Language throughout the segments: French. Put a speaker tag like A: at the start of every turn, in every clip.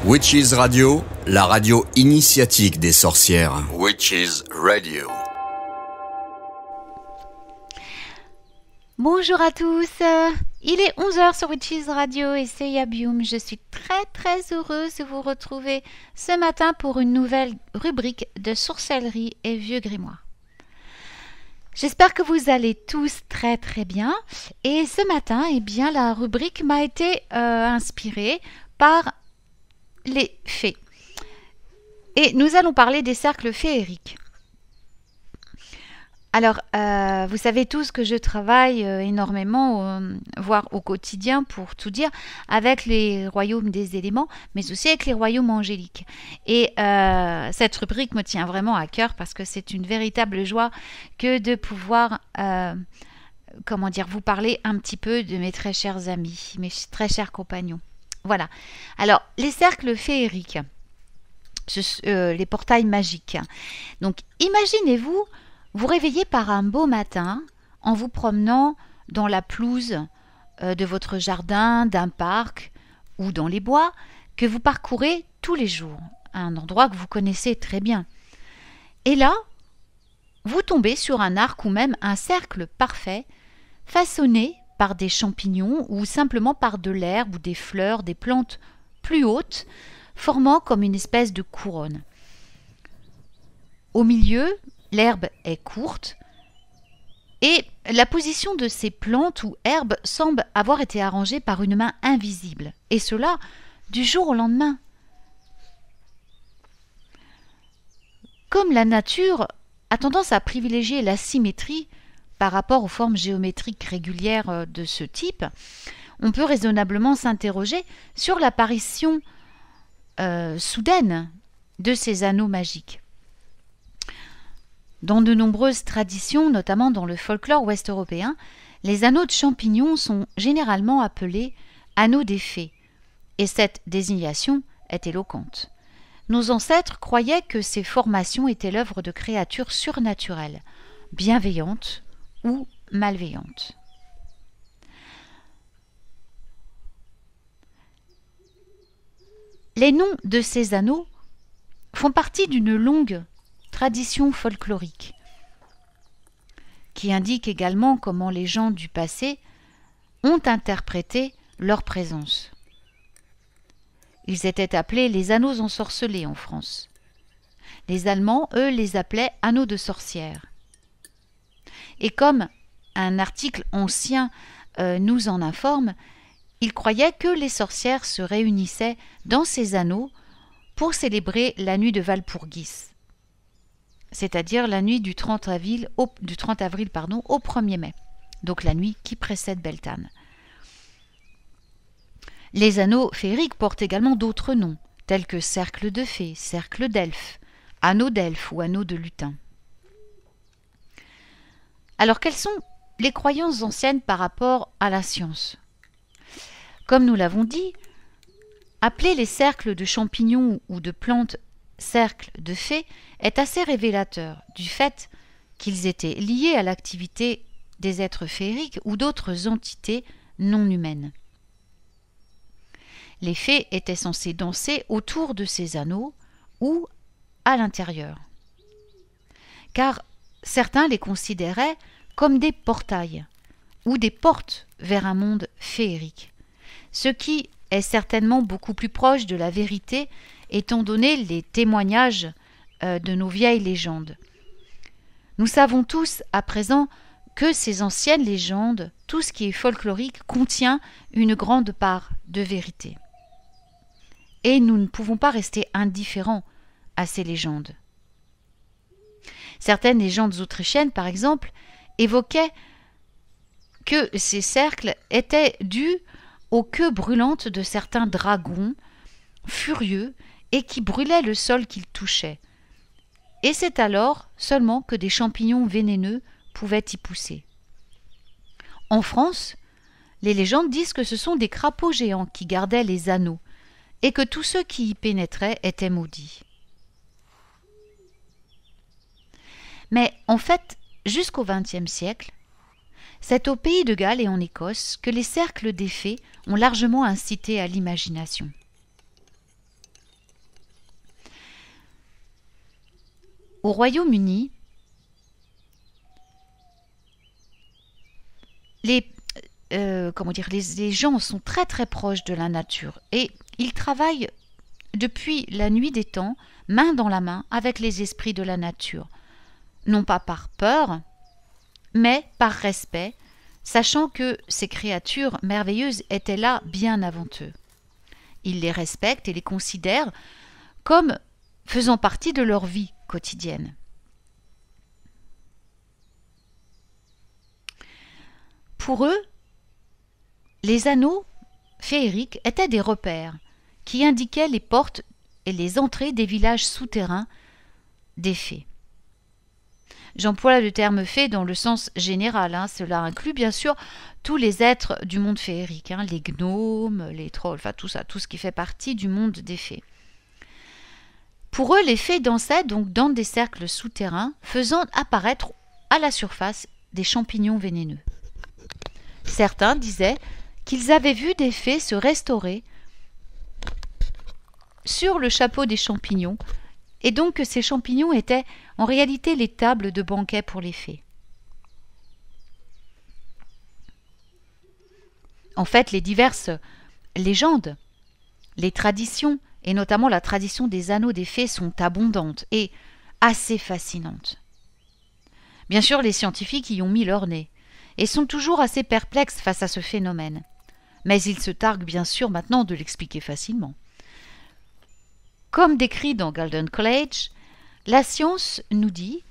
A: Witches Radio, la radio initiatique des sorcières. Witches Radio.
B: Bonjour à tous, il est 11h sur Witches Radio et c'est Yabium. Je suis très heureuse de vous retrouver ce matin pour une nouvelle rubrique de sorcellerie et vieux grimoires. J'espère que vous allez tous très bien et ce matin, la rubrique m'a été inspirée par les fées. Et nous allons parler des cercles féeriques. Alors, vous savez tous que je travaille énormément, voire au quotidien pour tout dire, avec les royaumes des éléments, mais aussi avec les royaumes angéliques. Et cette rubrique me tient vraiment à cœur parce que c'est une véritable joie que de pouvoir, vous parler un petit peu de mes très chers amis, mes très chers compagnons. Voilà. Alors, les cercles féeriques, les portails magiques. Donc, imaginez-vous vous réveiller par un beau matin en vous promenant dans la pelouse de votre jardin, d'un parc ou dans les bois que vous parcourez tous les jours, un endroit que vous connaissez très bien. Et là, vous tombez sur un arc ou même un cercle parfait façonné par des champignons ou simplement par de l'herbe ou des fleurs, des plantes plus hautes, formant comme une espèce de couronne. Au milieu, l'herbe est courte et la position de ces plantes ou herbes semble avoir été arrangée par une main invisible, et cela du jour au lendemain. Comme la nature a tendance à privilégier la symétrie par rapport aux formes géométriques régulières de ce type, on peut raisonnablement s'interroger sur l'apparition soudaine de ces anneaux magiques. Dans de nombreuses traditions, notamment dans le folklore ouest-européen, les anneaux de champignons sont généralement appelés anneaux des fées, et cette désignation est éloquente. Nos ancêtres croyaient que ces formations étaient l'œuvre de créatures surnaturelles, bienveillantes ou malveillantes. Les noms de ces anneaux font partie d'une longue tradition folklorique qui indique également comment les gens du passé ont interprété leur présence. Ils étaient appelés les anneaux ensorcelés en France. Les Allemands, eux, les appelaient anneaux de sorcière. Et comme un article ancien nous en informe, ils croyaient que les sorcières se réunissaient dans ces anneaux pour célébrer la nuit de Walpurgis, c'est-à-dire la nuit du 30 avril au 1er mai, donc la nuit qui précède Beltane. Les anneaux féeriques portent également d'autres noms, tels que cercle de fées, cercle d'elfes, anneau d'elfes ou anneau de lutin. Alors, quelles sont les croyances anciennes par rapport à la science ? Comme nous l'avons dit, appeler les cercles de champignons ou de plantes cercles de fées est assez révélateur du fait qu'ils étaient liés à l'activité des êtres féeriques ou d'autres entités non humaines. Les fées étaient censées danser autour de ces anneaux ou à l'intérieur, car certains les considéraient comme des portails ou des portes vers un monde féerique, ce qui est certainement beaucoup plus proche de la vérité étant donné les témoignages de nos vieilles légendes. Nous savons tous à présent que ces anciennes légendes, tout ce qui est folklorique, contient une grande part de vérité. Et nous ne pouvons pas rester indifférents à ces légendes. Certaines légendes autrichiennes, par exemple, évoquaient que ces cercles étaient dus aux queues brûlantes de certains dragons furieux et qui brûlaient le sol qu'ils touchaient. Et c'est alors seulement que des champignons vénéneux pouvaient y pousser. En France, les légendes disent que ce sont des crapauds géants qui gardaient les anneaux et que tous ceux qui y pénétraient étaient maudits. Mais en fait, jusqu'au XXe siècle, c'est au pays de Galles et en Écosse que les cercles des fées ont largement incité à l'imagination. Au Royaume-Uni, les gens sont très très proches de la nature et ils travaillent depuis la nuit des temps, main dans la main avec les esprits de la nature. Non pas par peur, mais par respect, sachant que ces créatures merveilleuses étaient là bien avant eux. Ils les respectent et les considèrent comme faisant partie de leur vie quotidienne. Pour eux, les anneaux féeriques étaient des repères qui indiquaient les portes et les entrées des villages souterrains des fées. J'emploie le terme fée dans le sens général, cela inclut bien sûr tous les êtres du monde féerique, les gnomes, les trolls, enfin tout ça, tout ce qui fait partie du monde des fées. Pour eux, les fées dansaient donc dans des cercles souterrains, faisant apparaître à la surface des champignons vénéneux. Certains disaient qu'ils avaient vu des fées se restaurer sur le chapeau des champignons, et donc que ces champignons étaient en réalité les tables de banquet pour les fées. En fait, les diverses légendes, les traditions, et notamment la tradition des anneaux des fées, sont abondantes et assez fascinantes. Bien sûr, les scientifiques y ont mis leur nez et sont toujours assez perplexes face à ce phénomène. Mais ils se targuent bien sûr maintenant de l'expliquer facilement. Comme décrit dans Golden College, la science nous dit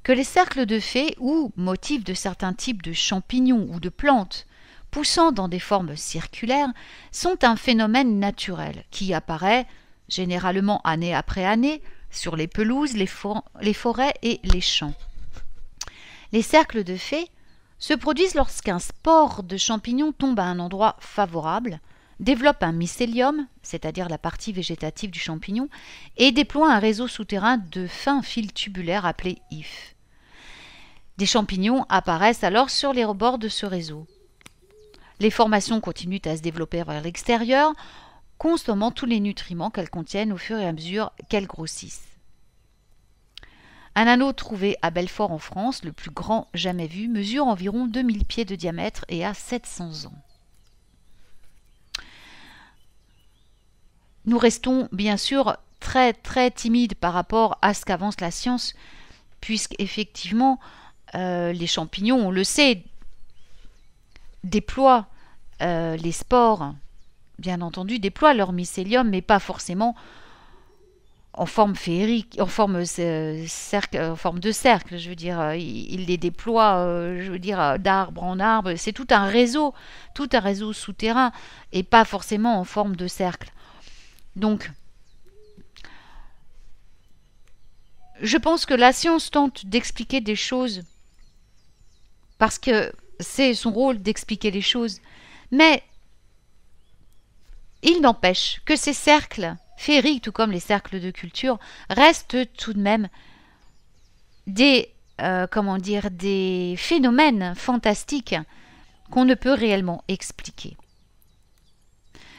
B: que les cercles de fées ou motifs de certains types de champignons ou de plantes poussant dans des formes circulaires sont un phénomène naturel qui apparaît généralement année après année sur les pelouses, les forêts et les champs. Les cercles de fées se produisent lorsqu'un spore de champignon tombe à un endroit favorable, développe un mycélium, c'est-à-dire la partie végétative du champignon, et déploie un réseau souterrain de fins fils tubulaires appelés hyphes. Des champignons apparaissent alors sur les bords de ce réseau. Les formations continuent à se développer vers l'extérieur, consommant tous les nutriments qu'elles contiennent au fur et à mesure qu'elles grossissent. Un anneau trouvé à Belfort en France, le plus grand jamais vu, mesure environ 2000 pieds de diamètre et a 700 ans. Nous restons bien sûr très très timides par rapport à ce qu'avance la science, puisqu'effectivement les champignons, on le sait, déploient les spores, bien entendu, déploient leur mycélium, mais pas forcément en forme féerique, en forme de cercle, je veux dire, ils les déploient, d'arbre en arbre, c'est tout un réseau souterrain, et pas forcément en forme de cercle. Donc, je pense que la science tente d'expliquer des choses parce que c'est son rôle d'expliquer les choses, mais il n'empêche que ces cercles féeriques, tout comme les cercles de culture, restent tout de même des phénomènes fantastiques qu'on ne peut réellement expliquer.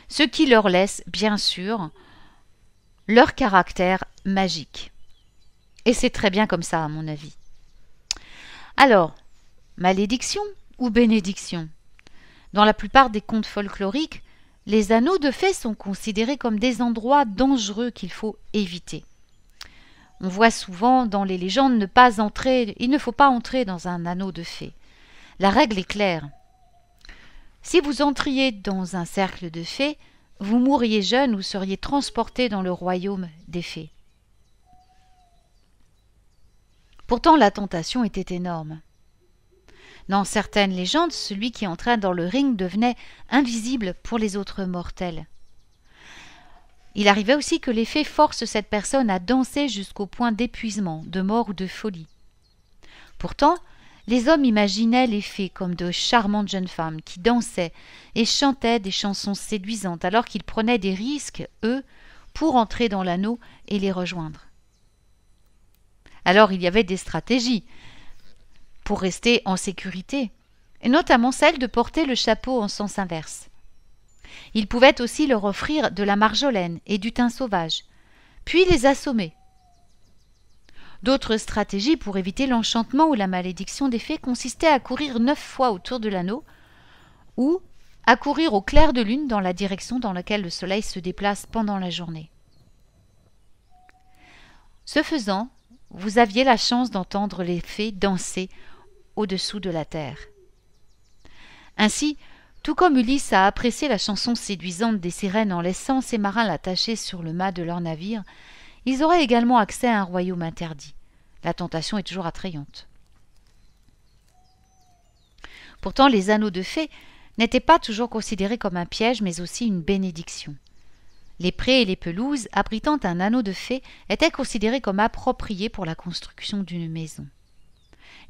B: Ce qui leur laisse, bien sûr, leur caractère magique. Et c'est très bien comme ça, à mon avis. Alors, malédiction ou bénédiction? Dans la plupart des contes folkloriques, les anneaux de fées sont considérés comme des endroits dangereux qu'il faut éviter. On voit souvent dans les légendes il ne faut pas entrer dans un anneau de fées. La règle est claire. Si vous entriez dans un cercle de fées, vous mourriez jeune ou seriez transporté dans le royaume des fées. Pourtant, la tentation était énorme. Dans certaines légendes, celui qui entrait dans le ring devenait invisible pour les autres mortels. Il arrivait aussi que les fées forcent cette personne à danser jusqu'au point d'épuisement, de mort ou de folie. Pourtant, les hommes imaginaient les fées comme de charmantes jeunes femmes qui dansaient et chantaient des chansons séduisantes alors qu'ils prenaient des risques, eux, pour entrer dans l'anneau et les rejoindre. Alors il y avait des stratégies pour rester en sécurité, et notamment celle de porter le chapeau en sens inverse. Ils pouvaient aussi leur offrir de la marjolaine et du thym sauvage, puis les assommer. D'autres stratégies pour éviter l'enchantement ou la malédiction des fées consistaient à courir 9 fois autour de l'anneau ou à courir au clair de lune dans la direction dans laquelle le soleil se déplace pendant la journée. Ce faisant, vous aviez la chance d'entendre les fées danser au-dessous de la terre. Ainsi, tout comme Ulysse a apprécié la chanson séduisante des sirènes en laissant ses marins l'attacher sur le mât de leur navire, ils auraient également accès à un royaume interdit. La tentation est toujours attrayante. Pourtant, les anneaux de fées n'étaient pas toujours considérés comme un piège, mais aussi une bénédiction. Les prés et les pelouses abritant un anneau de fée étaient considérés comme appropriés pour la construction d'une maison.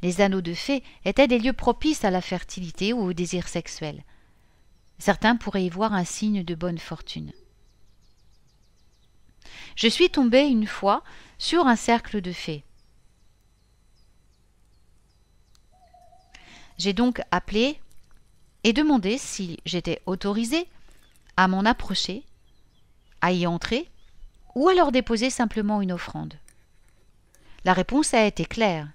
B: Les anneaux de fée étaient des lieux propices à la fertilité ou au désir sexuel. Certains pourraient y voir un signe de bonne fortune. Je suis tombée une fois sur un cercle de fées. J'ai donc appelé et demandé si j'étais autorisée à m'en approcher, à y entrer, ou à leur déposer simplement une offrande. La réponse a été claire.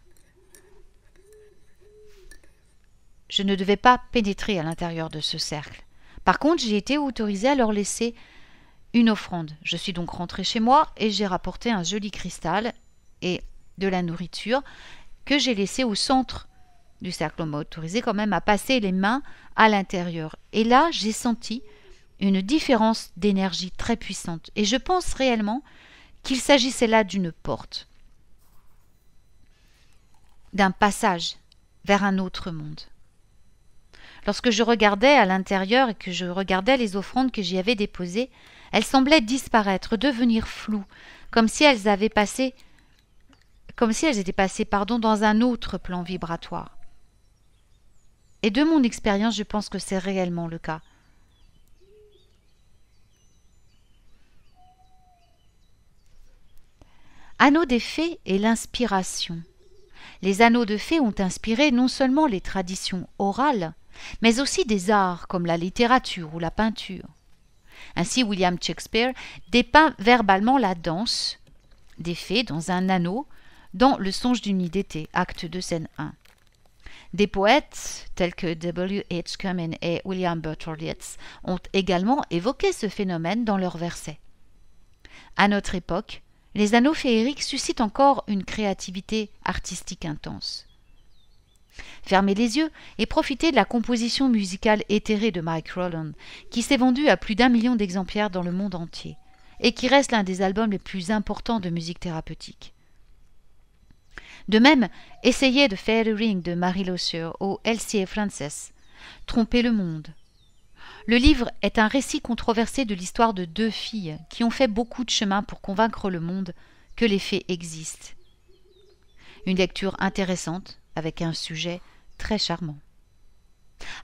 B: Je ne devais pas pénétrer à l'intérieur de ce cercle. Par contre, j'ai été autorisée à leur laisser une offrande. Je suis donc rentrée chez moi et j'ai rapporté un joli cristal et de la nourriture que j'ai laissé au centre du cercle. On m'a autorisé quand même à passer les mains à l'intérieur. Et là, j'ai senti une différence d'énergie très puissante. Et je pense réellement qu'il s'agissait là d'une porte, d'un passage vers un autre monde. Lorsque je regardais à l'intérieur et que je regardais les offrandes que j'y avais déposées, elles semblaient disparaître, devenir floues, comme si elles étaient passées dans un autre plan vibratoire. Et de mon expérience, je pense que c'est réellement le cas. Anneaux des fées et l'inspiration. Les anneaux de fées ont inspiré non seulement les traditions orales, mais aussi des arts comme la littérature ou la peinture. Ainsi, William Shakespeare dépeint verbalement la danse des fées dans un anneau dans Le Songe d'une nuit d'été, acte 2, scène 1. Des poètes tels que W. H. Cumming et William Butler Yeats ont également évoqué ce phénomène dans leurs versets. À notre époque, les anneaux féeriques suscitent encore une créativité artistique intense. Fermez les yeux et profitez de la composition musicale éthérée de Mike Rowland, qui s'est vendue à plus d'1 million d'exemplaires dans le monde entier, et qui reste l'un des albums les plus importants de musique thérapeutique. De même, essayez de Fairy Ring de Mary Losier ou Elsie Frances, Tromper le monde. Le livre est un récit controversé de l'histoire de 2 filles qui ont fait beaucoup de chemin pour convaincre le monde que les fées existent. Une lecture intéressante avec un sujet très charmant.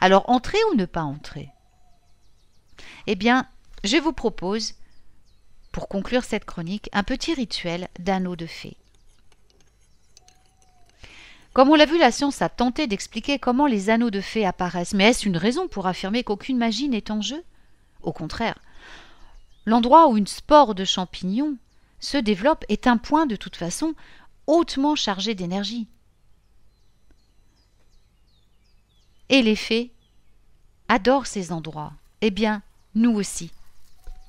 B: Alors, entrer ou ne pas entrer? Eh bien, je vous propose, pour conclure cette chronique, un petit rituel d'anneaux de fées. Comme on l'a vu, la science a tenté d'expliquer comment les anneaux de fées apparaissent. Mais est-ce une raison pour affirmer qu'aucune magie n'est en jeu? Au contraire, l'endroit où une spore de champignon se développe est un point de toute façon hautement chargé d'énergie. Et les fées adorent ces endroits. Eh bien, nous aussi,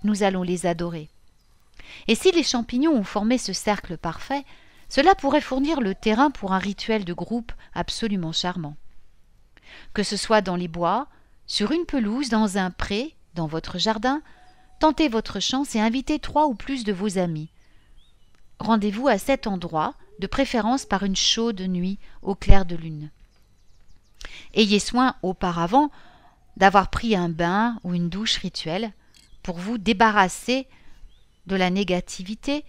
B: nous allons les adorer. Et si les champignons ont formé ce cercle parfait, cela pourrait fournir le terrain pour un rituel de groupe absolument charmant. Que ce soit dans les bois, sur une pelouse, dans un pré, dans votre jardin, tentez votre chance et invitez 3 ou plus de vos amis. Rendez-vous à cet endroit, de préférence par une chaude nuit au clair de lune. Ayez soin auparavant d'avoir pris un bain ou une douche rituelle pour vous débarrasser de la négativité.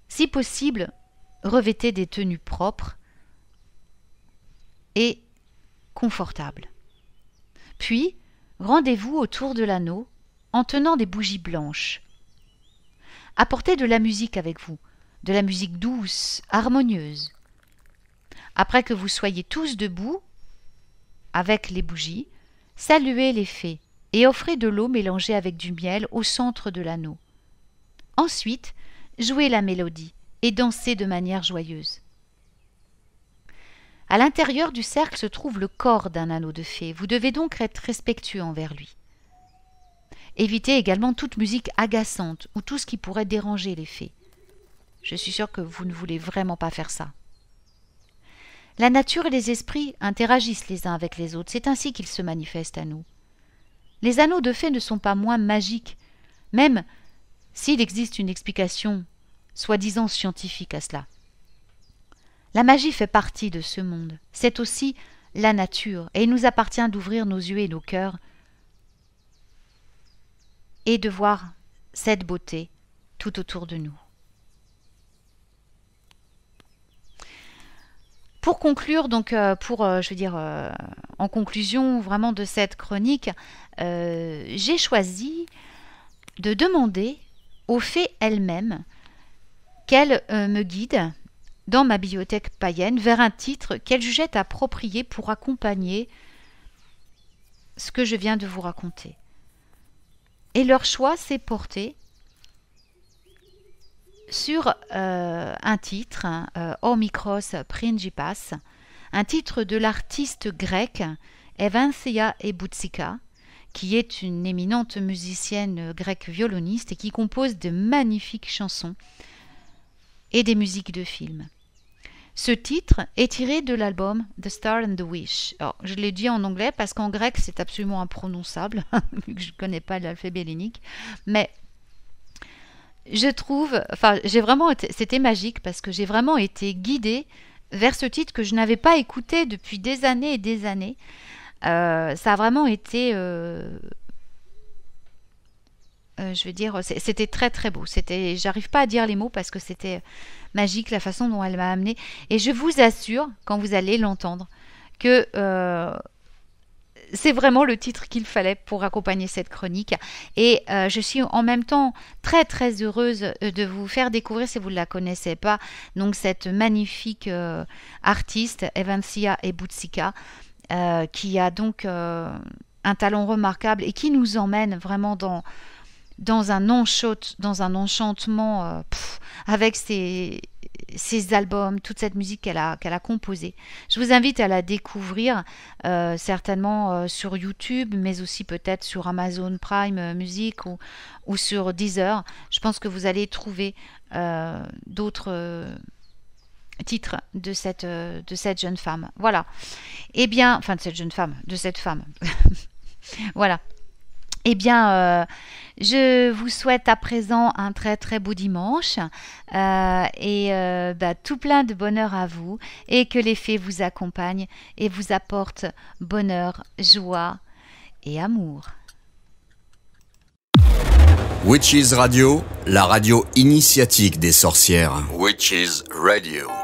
B: Si possible, revêtez des tenues propres et confortables. Puis, rendez-vous autour de l'anneau en tenant des bougies blanches. Apportez de la musique avec vous, de la musique douce, harmonieuse. Après que vous soyez tous debout, avec les bougies, saluez les fées et offrez de l'eau mélangée avec du miel au centre de l'anneau. Ensuite, jouez la mélodie et danser de manière joyeuse. À l'intérieur du cercle se trouve le corps d'un anneau de fée. Vous devez donc être respectueux envers lui. Évitez également toute musique agaçante ou tout ce qui pourrait déranger les fées. Je suis sûre que vous ne voulez vraiment pas faire ça. La nature et les esprits interagissent les uns avec les autres. C'est ainsi qu'ils se manifestent à nous. Les anneaux de fées ne sont pas moins magiques, même s'il existe une explication soi-disant scientifique à cela. La magie fait partie de ce monde. C'est aussi la nature, et il nous appartient d'ouvrir nos yeux et nos cœurs et de voir cette beauté tout autour de nous. Pour conclure, donc, en conclusion vraiment de cette chronique, j'ai choisi de demander aux fées elles-mêmes qu'elles me guident dans ma bibliothèque païenne vers un titre qu'elles jugeaient approprié pour accompagner ce que je viens de vous raconter. Et leur choix s'est porté sur un titre, O Mikros Pringipas, un titre de l'artiste grecque Evanthia Eboutsika, qui est une éminente musicienne grecque violoniste et qui compose de magnifiques chansons et des musiques de films. Ce titre est tiré de l'album The Star and the Wish. Alors, je l'ai dit en anglais parce qu'en grec c'est absolument imprononçable, vu que je ne connais pas l'alphabet hellénique, mais je trouve, c'était magique parce que j'ai vraiment été guidée vers ce titre que je n'avais pas écouté depuis des années et des années. Ça a vraiment été, c'était très très beau. J'arrive pas à dire les mots parce que c'était magique la façon dont elle m'a amenée. Et je vous assure, quand vous allez l'entendre, que c'est vraiment le titre qu'il fallait pour accompagner cette chronique. Et je suis en même temps très très heureuse de vous faire découvrir, si vous ne la connaissez pas, donc cette magnifique artiste, Evanthia Eboutsika, qui a donc un talent remarquable et qui nous emmène vraiment dans un enchantement avec ses albums, toute cette musique qu'elle a composée. Je vous invite à la découvrir certainement sur YouTube, mais aussi peut-être sur Amazon Prime Music ou sur Deezer. Je pense que vous allez trouver d'autres titres de cette jeune femme. Voilà. Eh bien, enfin de cette femme. Voilà. Eh bien, je vous souhaite à présent un très très beau dimanche et tout plein de bonheur à vous et que les fées vous accompagnent et vous apportent bonheur, joie et amour.
A: Witches Radio, la radio initiatique des sorcières. Witches Radio.